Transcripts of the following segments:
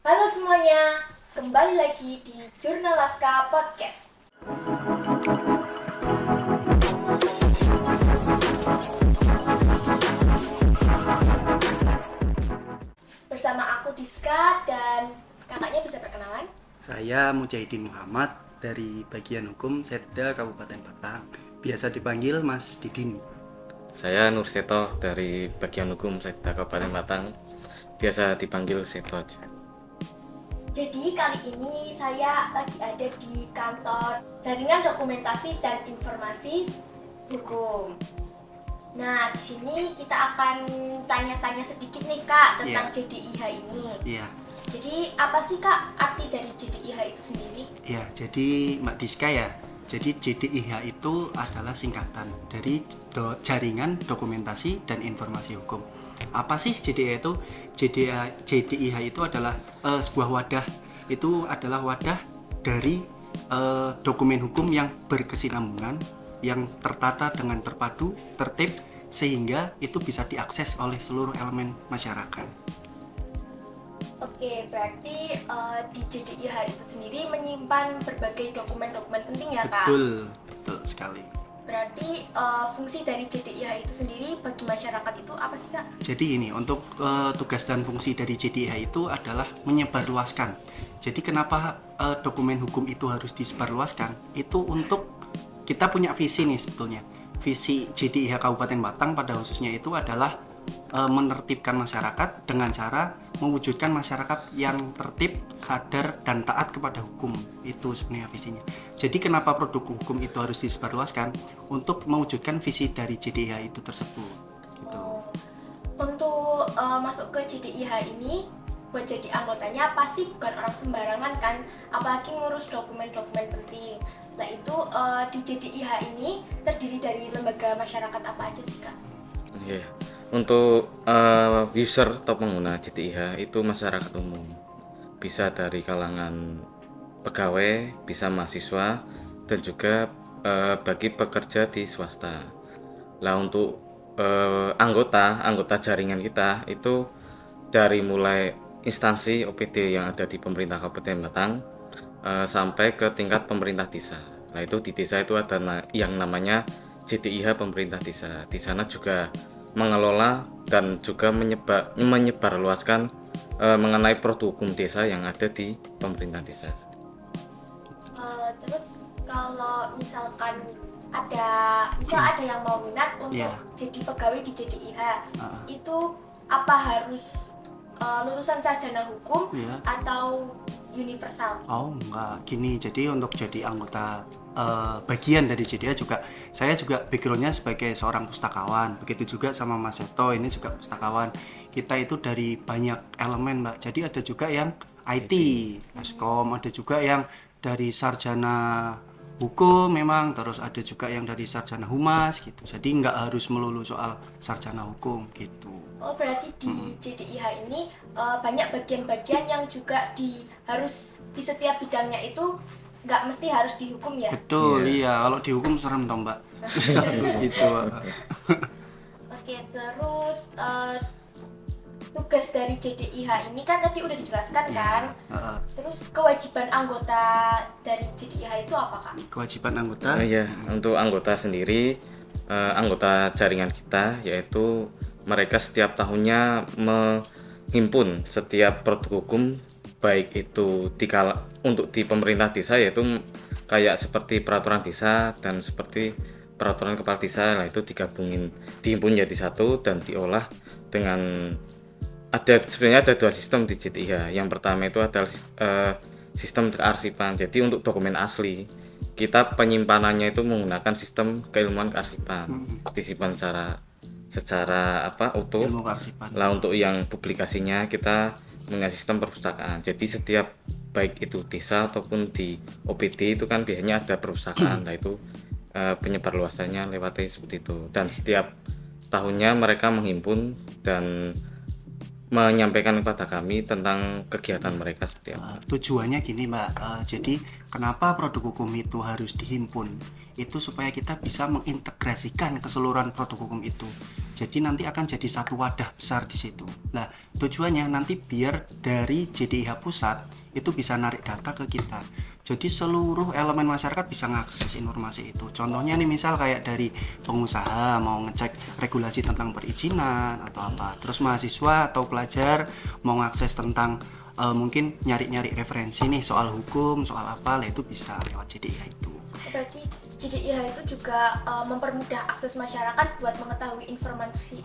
Halo semuanya, kembali lagi di Jurnal Laska Podcast. Bersama aku Diska dan kakaknya bisa perkenalan? Saya Mujahidin Muhammad dari bagian hukum Setda Kabupaten Batang. Biasa dipanggil Mas Didin. Saya Nurseto dari bagian hukum Setda Kabupaten Batang. Biasa dipanggil Seto aja. Jadi kali ini saya lagi ada di kantor Jaringan Dokumentasi dan Informasi Hukum. Nah, di sini kita akan tanya-tanya sedikit nih Kak tentang JDIH ini. Iya. Jadi apa sih Kak arti dari JDIH itu sendiri? Iya, jadi Mbak Diska ya. Jadi JDIH itu adalah singkatan dari Jaringan Dokumentasi dan Informasi Hukum. Apa sih JDIH itu? JDIH itu adalah sebuah wadah. Itu adalah wadah dari dokumen hukum yang berkesinambungan, yang tertata dengan terpadu, tertib, sehingga itu bisa diakses oleh seluruh elemen masyarakat. Oke, berarti di JDIH itu sendiri menyimpan berbagai dokumen-dokumen penting ya Kak? Betul sekali. Berarti fungsi dari JDIH itu sendiri bagi masyarakat itu apa sih Kak? Jadi ini untuk tugas dan fungsi dari JDIH itu adalah menyebarluaskan. Jadi kenapa dokumen hukum itu harus disebarluaskan? Itu untuk kita punya visi nih sebetulnya. Visi JDIH Kabupaten Batang pada khususnya itu adalah menertibkan masyarakat dengan cara mewujudkan masyarakat yang tertib, sadar, dan taat kepada hukum. Itu sebenarnya visinya. Jadi kenapa produk hukum itu harus disebarluaskan? Untuk mewujudkan visi dari JDIH itu tersebut. Gitu. Untuk masuk ke JDIH ini, buat jadi anggotanya pasti bukan orang sembarangan kan, apalagi ngurus dokumen-dokumen penting. Nah itu di JDIH ini terdiri dari lembaga masyarakat apa aja sih Kak? Yeah. Untuk user atau pengguna JDIH itu masyarakat umum. Bisa dari kalangan pegawai, bisa mahasiswa, dan juga bagi pekerja di swasta. Lah untuk anggota jaringan kita itu dari mulai instansi OPD yang ada di pemerintah Kabupaten Batang sampai ke tingkat pemerintah desa. Nah itu di desa itu ada yang namanya JDIH pemerintah desa. Di sana juga mengelola dan juga menyebarluaskan mengenai produk hukum desa yang ada di pemerintah desa. Terus kalau misalkan ada yang mau minat untuk jadi pegawai di JDIH, itu apa harus lulusan sarjana hukum atau universal? Oh enggak, gini. Jadi untuk jadi anggota bagian dari JDIH juga, saya juga backgroundnya sebagai seorang pustakawan. Begitu juga sama Mas Seto, ini juga pustakawan. Kita itu dari banyak elemen Mbak. Jadi ada juga yang IT, Eskom, ada juga yang dari sarjana hukum memang, terus ada juga yang dari sarjana humas gitu. Jadi nggak harus melulu soal sarjana hukum gitu. Oh berarti di JDIH ini banyak bagian-bagian yang juga harus di setiap bidangnya itu nggak mesti harus dihukum ya? Betul, iya. Kalau dihukum serem toh Mbak. Gitu. Oke, terus tugas dari JDIH ini kan tadi udah dijelaskan kan? Terus kewajiban anggota dari JDIH itu apa Kak? Kewajiban anggota? Ya, untuk anggota sendiri, anggota jaringan kita yaitu mereka setiap tahunnya menghimpun setiap produk hukum, baik itu untuk di pemerintah desa yaitu kayak seperti peraturan desa dan seperti peraturan kepala desa. Lah itu dihimpun jadi satu dan diolah dengan sebenarnya ada dua sistem di JDIH. Yang pertama itu adalah sistem kearsipan. Jadi untuk dokumen asli kita penyimpanannya itu menggunakan sistem keilmuan kearsipan, disimpan secara utuh. Lah untuk yang publikasinya kita dengan sistem perpustakaan. Jadi setiap baik itu desa ataupun di OPD itu kan biasanya ada perpustakaan. Nah itu penyebarluasannya lewatnya seperti itu. Dan setiap tahunnya mereka menghimpun dan menyampaikan kepada kami tentang kegiatan mereka seperti apa. Tujuannya gini Mbak, jadi kenapa produk hukum itu harus dihimpun? Itu supaya kita bisa mengintegrasikan keseluruhan produk hukum itu. Jadi nanti akan jadi satu wadah besar di situ. Nah, tujuannya nanti biar dari JDIH pusat itu bisa narik data ke kita. Jadi seluruh elemen masyarakat bisa mengakses informasi itu. Contohnya nih misal kayak dari pengusaha mau ngecek regulasi tentang perizinan atau apa. Terus mahasiswa atau pelajar mau ngakses tentang mungkin nyari-nyari referensi nih soal hukum, soal apa, lah itu bisa lewat JDIH itu. Berarti JDIH itu juga mempermudah akses masyarakat buat mengetahui informasi.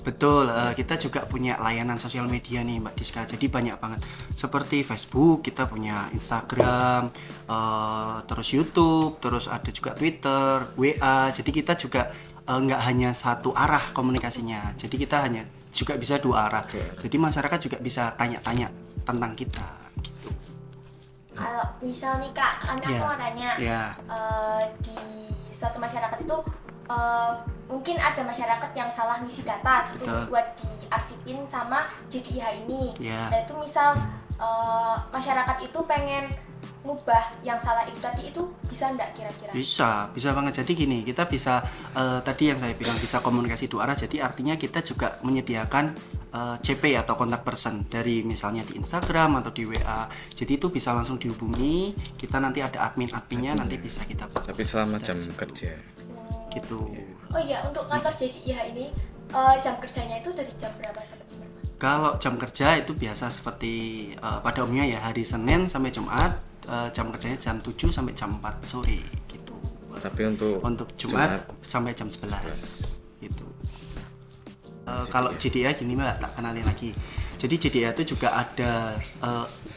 Betul, kita juga punya layanan sosial media nih Mbak Diska. Jadi banyak banget. Seperti Facebook, kita punya Instagram, terus YouTube, terus ada juga Twitter, WA. Jadi kita juga nggak hanya satu arah komunikasinya. Jadi kita hanya juga bisa dua arah. Jadi masyarakat juga bisa tanya-tanya tentang kita. Gitu. Kalau misal nih Kak, kan aku mau tanya, di suatu masyarakat itu mungkin ada masyarakat yang salah ngisi data gitu buat diarsipin sama JDIH ini. Nah itu misal masyarakat itu pengen ngubah yang salah itu tadi, itu bisa enggak kira-kira? Bisa banget. Jadi gini, kita bisa tadi yang saya bilang bisa komunikasi dua arah. Jadi artinya kita juga menyediakan CP atau kontak person dari misalnya di Instagram atau di WA. Jadi itu bisa langsung dihubungi. Kita nanti ada adminnya nanti bisa kita bantu. Tapi selama jam kerja. Gitu. Oh iya, untuk kantor JDIH ini jam kerjanya itu dari jam berapa sampai jam berapa? Kalau jam kerja itu biasa seperti pada umumnya ya hari Senin sampai Jumat, jam kerjanya jam 7 sampai jam 4 sore gitu. Tapi untuk Jumat sampai jam 11 gitu. Kalau JDIH gini Mbak, tak kenalin lagi. Jadi JDIH itu juga ada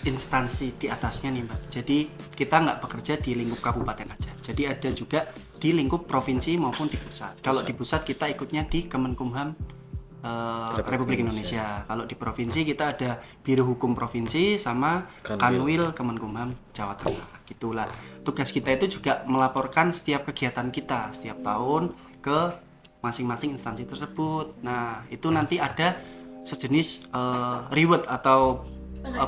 instansi di atasnya nih Mbak. Jadi kita nggak bekerja di lingkup kabupaten aja. Jadi ada juga di lingkup provinsi maupun di pusat. Kalau di pusat kita ikutnya di Kemenkumham Republik Indonesia. Kalau di provinsi kita ada Biro Hukum Provinsi sama Kanwil Kemenkumham Jawa Tengah. Gitulah. Tugas kita itu juga melaporkan setiap kegiatan kita setiap tahun ke masing-masing instansi tersebut. Nah, itu nanti ada sejenis reward atau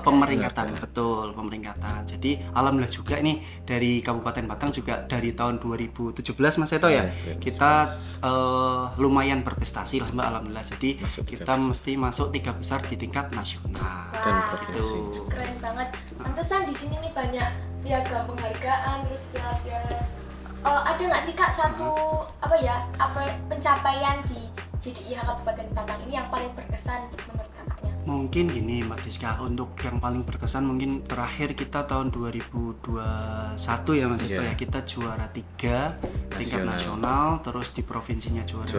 pemeringkatan. Betul, pemeringkatan. Jadi alhamdulillah juga ini dari Kabupaten Batang juga dari tahun 2017 Mas Eto ya. Kita lumayan berprestasi lah Mbak, alhamdulillah. Jadi kita mesti masuk 3 besar di tingkat nasional. Dan provinsi. Keren banget. Pantesan di sini nih banyak piagam penghargaan, terus piala. Ada nggak sih Kak satu pencapaian di JDIH Kabupaten Batang ini yang paling berkesan menurut kakaknya? Mungkin gini Mbak Diska, untuk yang paling berkesan mungkin terakhir kita tahun 2021 ya Mas Ito ya, kita juara 3 tingkat nasional, terus di provinsinya juara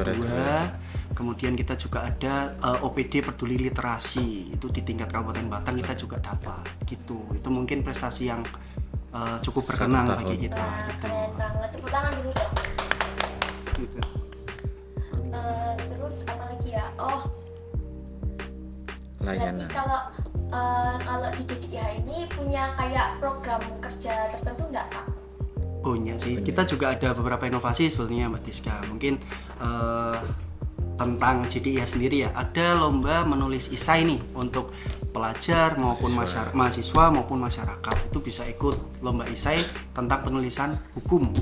2. Kemudian kita juga ada OPD peduli literasi, itu di tingkat Kabupaten Batang kita juga dapat gitu. Itu mungkin prestasi yang cukup berkenang bagi kita. Gitu. Keren banget, tepuk tangan dulu dong. Gitu. Terus apa lagi ya? Layanan. Berarti kalau di JDIH ini punya kayak program kerja tertentu enggak Kak? Oh iya sih, kita juga ada beberapa inovasi sebetulnya Mbak Diska. Mungkin tentang JDIH sendiri ya, ada lomba menulis esai nih untuk pelajar maupun mahasiswa maupun masyarakat. Itu bisa ikut lomba esai tentang penulisan hukum.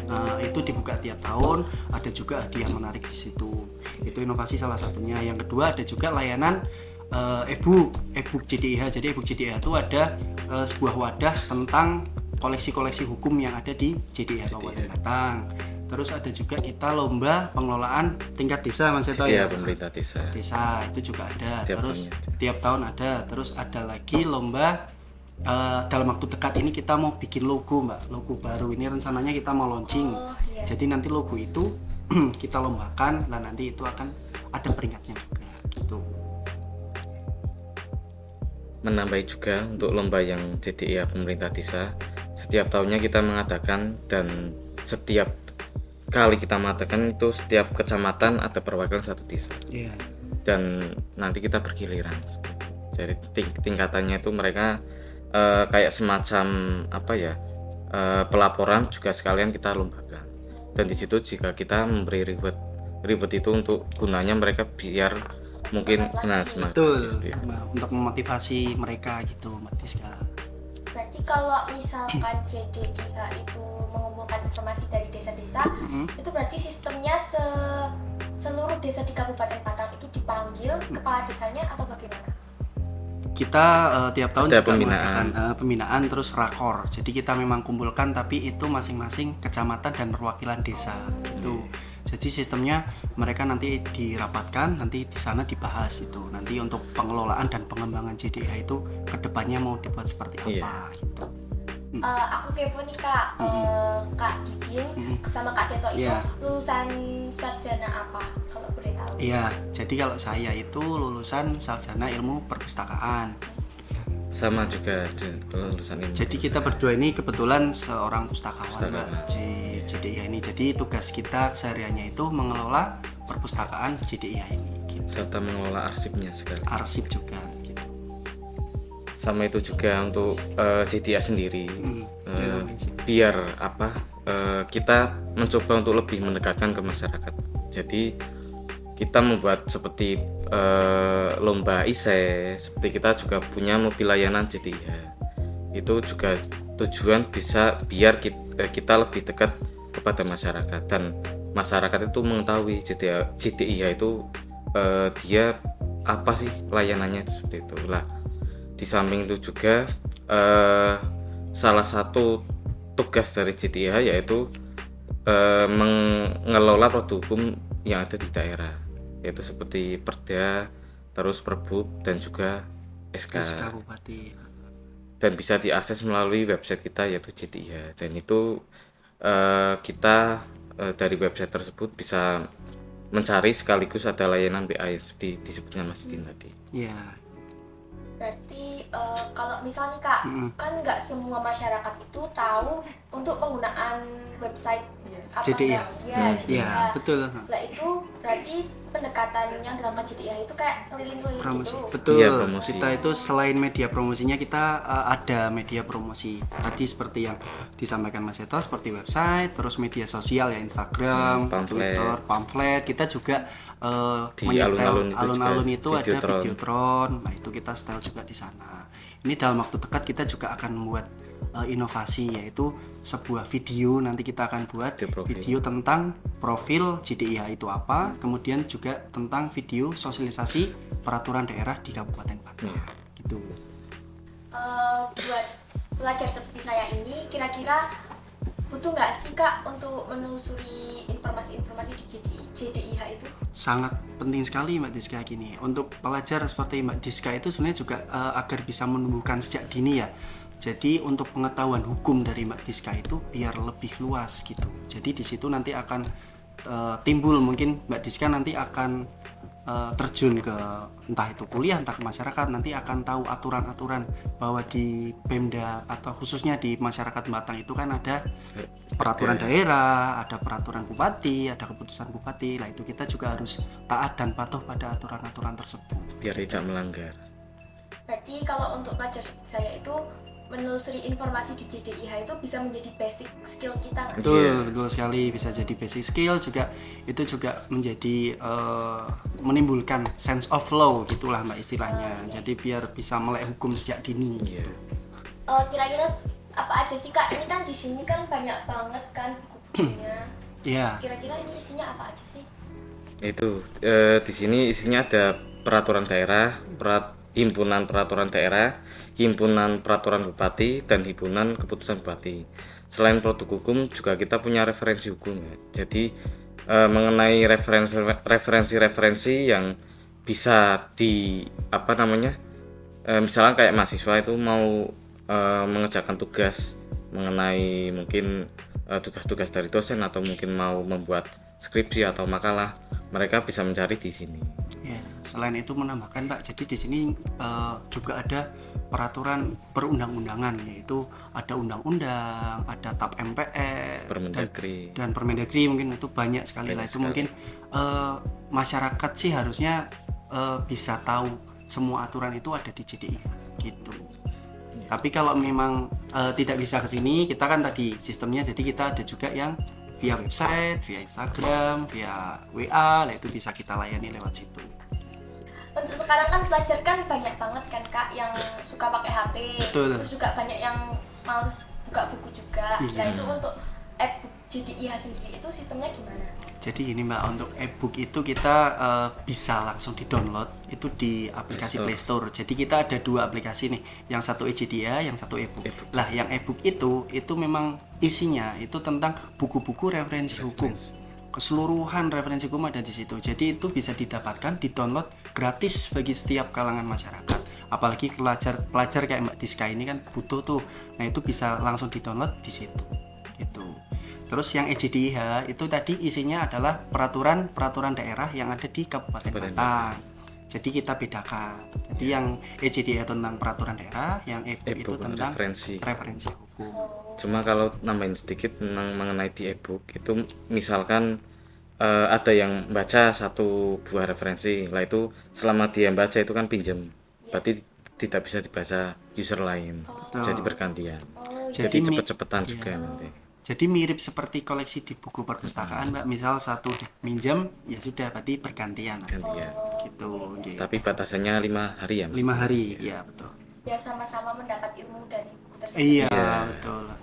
Nah, itu dibuka tiap tahun, ada juga hadiah menarik di situ. Itu inovasi salah satunya. Yang kedua ada juga layanan e-book JDIH. Jadi e-book JDIH itu ada sebuah wadah tentang koleksi-koleksi hukum yang ada di JDIH Kabupaten Batang. Terus ada juga kita lomba pengelolaan tingkat desa Mas Seto ya. Pemerintah desa. Desa itu juga ada. Tiap tahun ada. Terus ada lagi lomba dalam waktu dekat ini kita mau bikin logo Mbak, logo baru. Ini rencananya kita mau launching. Jadi nanti logo itu kita lombakan dan nanti itu akan ada peringkatnya juga gitu. Menambahi juga untuk lomba yang JDIH pemerintah desa, setiap tahunnya kita mengadakan, dan setiap kali kita mengadakan itu setiap kecamatan ada perwakilan satu desa. Dan nanti kita bergiliran. Jadi tingkatannya itu mereka kayak semacam pelaporan juga sekalian kita lombakan. Dan di situ jika kita memberi reward itu untuk gunanya mereka biar mungkin semangat lagi. Betul. seperti itu. Untuk memotivasi mereka gitu, Mbak Diska. Berarti kalau misalkan JDIH itu mengumpulkan informasi dari desa-desa, itu berarti sistemnya seluruh desa di Kabupaten Batang itu dipanggil kepala desanya atau bagaimana? Kita tiap tahun Ada juga pembinaan. mengadakan pembinaan terus rakor. Jadi kita memang kumpulkan tapi itu masing-masing kecamatan dan perwakilan desa gitu. Jadi sistemnya mereka nanti dirapatkan, nanti di sana dibahas itu. Nanti untuk pengelolaan dan pengembangan JDIH itu kedepannya mau dibuat seperti apa gitu. Aku kepo nih Kak, Kak Didin sama Kak Seto itu Iya. lulusan sarjana apa kalau boleh tahu? Iya, jadi kalau saya itu lulusan sarjana ilmu perpustakaan. Sama juga lulusan ini. Jadi kita berdua ini kebetulan seorang pustakawan Pustakawan. Mbak, di JDIH ini. Jadi tugas kita sehariannya itu mengelola perpustakaan JDIH ini gitu. serta mengelola arsipnya sekali. Arsip juga gitu. Sama itu juga untuk JDIH sendiri, iya, biar apa kita mencoba untuk lebih mendekatkan ke masyarakat. Jadi kita membuat seperti lomba isai, seperti kita juga punya mobil layanan JDIH. Itu juga tujuan bisa biar kita lebih dekat kepada masyarakat dan masyarakat itu mengetahui JDIH itu dia apa sih layanannya seperti itu lah. Di samping itu juga salah satu tugas dari JDIH yaitu mengelola produk hukum yang ada di daerah, yaitu seperti Perda, terus Perbub dan juga SK. SK Bupati. Dan bisa diakses melalui website kita yaitu JDIH. Dan itu kita dari website tersebut bisa mencari sekaligus ada layanan BA yang seperti disebutkan Mas Din tadi. Iya. Berarti kalau misalnya Kak, kan nggak semua masyarakat itu tahu untuk penggunaan website apa JDIH. ya, JDIH. Iya, betul. Lah itu berarti pendekatan yang dilakukan JDIH itu kayak keliling-keliling Promosi. gitu. Betul. Iya, promosi. Kita itu selain media promosinya kita ada media promosi. Tadi seperti yang disampaikan Mas Eto seperti website, terus media sosial ya Instagram, Pamflet. Twitter, pamflet. Kita juga Di menyetel alun-alun itu alun-alun juga itu ada Videotron. Videotron. Nah, itu kita setel juga di sana. Ini dalam waktu dekat kita juga akan membuat inovasi yaitu sebuah video, nanti kita akan buat video tentang profil JDIH itu apa, kemudian juga tentang video sosialisasi peraturan daerah di Kabupaten Batang gitu. Buat pelajar seperti saya ini kira-kira butuh nggak sih Kak untuk menelusuri informasi-informasi di JDIH itu? Sangat penting sekali Mbak Diska gini. Untuk pelajar seperti Mbak Diska itu sebenarnya juga agar bisa menumbuhkan sejak dini ya. Jadi untuk pengetahuan hukum dari Mbak Diska itu biar lebih luas gitu. Jadi di situ nanti akan timbul, mungkin Mbak Diska nanti akan terjun ke entah itu kuliah, entah ke masyarakat, nanti akan tahu aturan-aturan bahwa di Pemda atau khususnya di masyarakat Batang itu kan ada peraturan daerah, ada peraturan bupati, ada keputusan bupati. Lah itu kita juga harus taat dan patuh pada aturan-aturan tersebut biar tidak melanggar. Berarti kalau untuk pelajar seperti saya itu menelusuri informasi di JDIH itu bisa menjadi basic skill kita nggak? Betul sekali, bisa jadi basic skill juga, itu juga menjadi menimbulkan sense of law gitulah Mbak istilahnya. Jadi biar bisa melek hukum sejak dini gitu. Kira-kira apa aja sih Kak? Ini kan di sini kan banyak banget kan buku-bukunya. Iya. Kira-kira ini isinya apa aja sih? Itu di sini isinya ada peraturan daerah, himpunan peraturan daerah, himpunan peraturan bupati, dan himpunan keputusan bupati. Selain produk hukum juga kita punya referensi hukum ya. Jadi mengenai referensi yang bisa di apa namanya, misalnya kayak mahasiswa itu mau mengerjakan tugas mengenai mungkin tugas-tugas dari dosen atau mungkin mau membuat skripsi atau makalah, mereka bisa mencari di sini. Ya, selain itu menambahkan Pak, jadi di sini juga ada peraturan perundang-undangan, yaitu ada undang-undang, ada TAP MPR, Permendagri dan Permendagri, mungkin itu banyak sekali lah. Itu mungkin masyarakat sih harusnya bisa tahu semua aturan itu ada di JDIH gitu. Tapi kalau memang tidak bisa ke sini, kita kan tadi sistemnya, jadi kita ada juga yang via website, via Instagram, via WA, lah itu bisa kita layani lewat situ. untuk sekarang kan pelajar kan banyak banget kan Kak yang suka pakai HP. Betul. Terus juga banyak yang males buka buku juga. Nah Iya. itu untuk e-book JDIH sendiri itu sistemnya gimana? Jadi ini Mbak, untuk e-book itu kita bisa langsung di-download itu di aplikasi Play Store. Jadi kita ada dua aplikasi nih, yang satu e-JDIH, yang satu e-book. Lah, yang e-book itu memang isinya itu tentang buku-buku referensi hukum. Keseluruhan referensi hukum ada di situ. Jadi itu bisa didapatkan, di-download gratis bagi setiap kalangan masyarakat. Apalagi pelajar kayak Mbak Diska ini kan butuh tuh. Nah, itu bisa langsung di-download di situ. Gitu. Terus yang e-JDIH itu tadi isinya adalah peraturan daerah yang ada di Kabupaten Batang. Jadi kita bedakan. Jadi yang e-JDIH tentang peraturan daerah, yang e-book itu tentang referensi hukum. Cuma kalau nambahin sedikit mengenai di e-book itu, misalkan ada yang baca satu buah referensi, lah itu selama dia baca itu kan pinjam, berarti tidak bisa dibaca user lain. Jadi bergantian. Jadi cepet-cepetan juga nanti. Jadi mirip seperti koleksi di buku perpustakaan Mbak, misal satu minjem ya sudah, berarti bergantian. Gitu. Tapi batasannya 5 hari ya Mas? 5 hari, ya betul. Biar sama-sama mendapat ilmu dari buku tersebut. Iya, betul.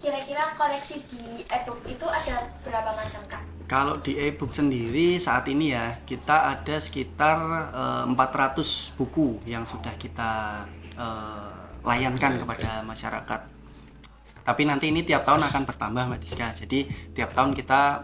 Kira-kira koleksi di e-book itu ada berapa macam Kak? Kalau di e-book sendiri saat ini ya kita ada sekitar 400 buku yang sudah kita layankan kepada masyarakat. Tapi nanti ini tiap tahun akan bertambah Mbak Diska. Jadi tiap tahun kita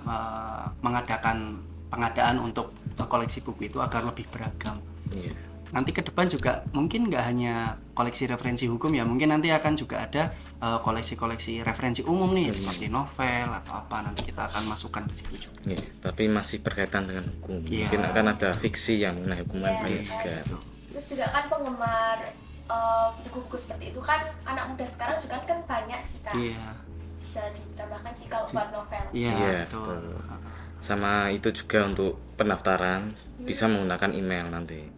mengadakan pengadaan untuk koleksi buku itu agar lebih beragam. Iya. Nanti ke depan juga mungkin nggak hanya koleksi referensi hukum ya, mungkin nanti akan juga ada koleksi-koleksi referensi umum nih, seperti novel atau apa, nanti kita akan masukkan ke situ juga. Iya, tapi masih berkaitan dengan hukum. Iya. Mungkin akan ada fiksi yang mengenai hukuman banyak juga. Terus juga kan penggemar buku-buku seperti itu kan anak muda sekarang juga kan banyak sih Kak. Iya. Bisa ditambahkan sih kalau buat novel. Iya, betul. betul. Sama itu juga untuk pendaftaran bisa menggunakan email nanti.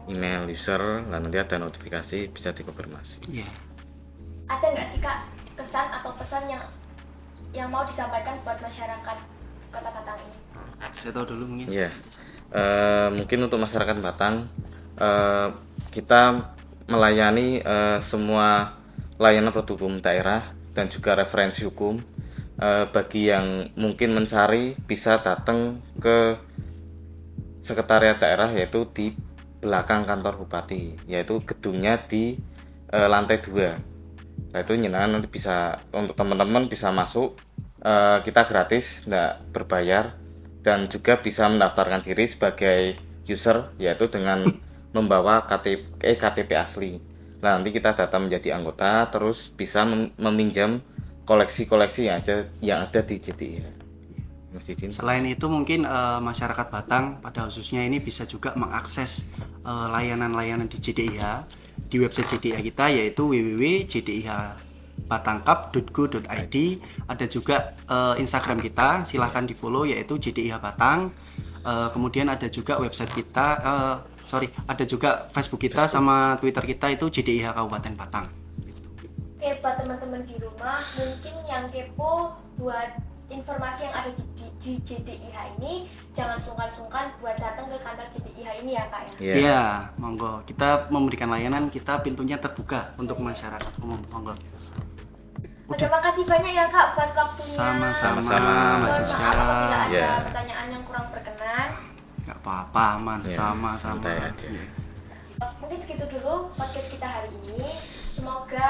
Email user, lalu nanti ada notifikasi, bisa dikonfirmasi. Iya. Ada nggak sih Kak kesan atau pesan yang mau disampaikan buat masyarakat Kota Batang ini? Saya tahu dulu mungkin. Iya. Mungkin untuk masyarakat Batang, kita melayani semua layanan produk hukum daerah dan juga referensi hukum. Bagi yang mungkin mencari bisa datang ke sekretariat daerah, yaitu di belakang kantor bupati, yaitu gedungnya di lantai 2. Nah itu nyenangan, nanti bisa untuk teman-teman bisa masuk, kita gratis, nggak berbayar, dan juga bisa mendaftarkan diri sebagai user, yaitu dengan membawa KTP asli. Nah nanti kita datang menjadi anggota, terus bisa meminjam koleksi-koleksi yang ada di JDIH. Selain itu mungkin masyarakat Batang pada khususnya ini bisa juga mengakses layanan-layanan di JDIH di website JDIH kita, yaitu www.jdihbatangkap.go.id. Ada juga Instagram kita, silahkan di follow, yaitu JDIH Batang. Kemudian ada juga website kita, ada juga Facebook kita sama Twitter kita, itu JDIH Kabupaten Batang. Oke, buat teman-teman di rumah mungkin yang kepo buat informasi yang ada di JDIH ini, jangan sungkan-sungkan buat datang ke kantor JDIH ini ya Kak ya? Iya, monggo. Kita memberikan layanan, kita pintunya terbuka untuk masyarakat umum, monggo. Terima kasih banyak ya Kak buat waktunya. Sama-sama, Mbak Diska. Maaf apabila ada pertanyaan yang kurang berkenan. Gak apa-apa, aman. Sama-sama. Mungkin segitu dulu podcast kita hari ini. Semoga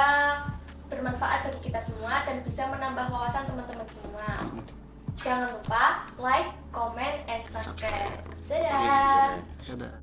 bermanfaat bagi kita semua dan bisa menambah wawasan teman-teman semua. Jangan lupa like, comment, and subscribe. Dadah. Dadah.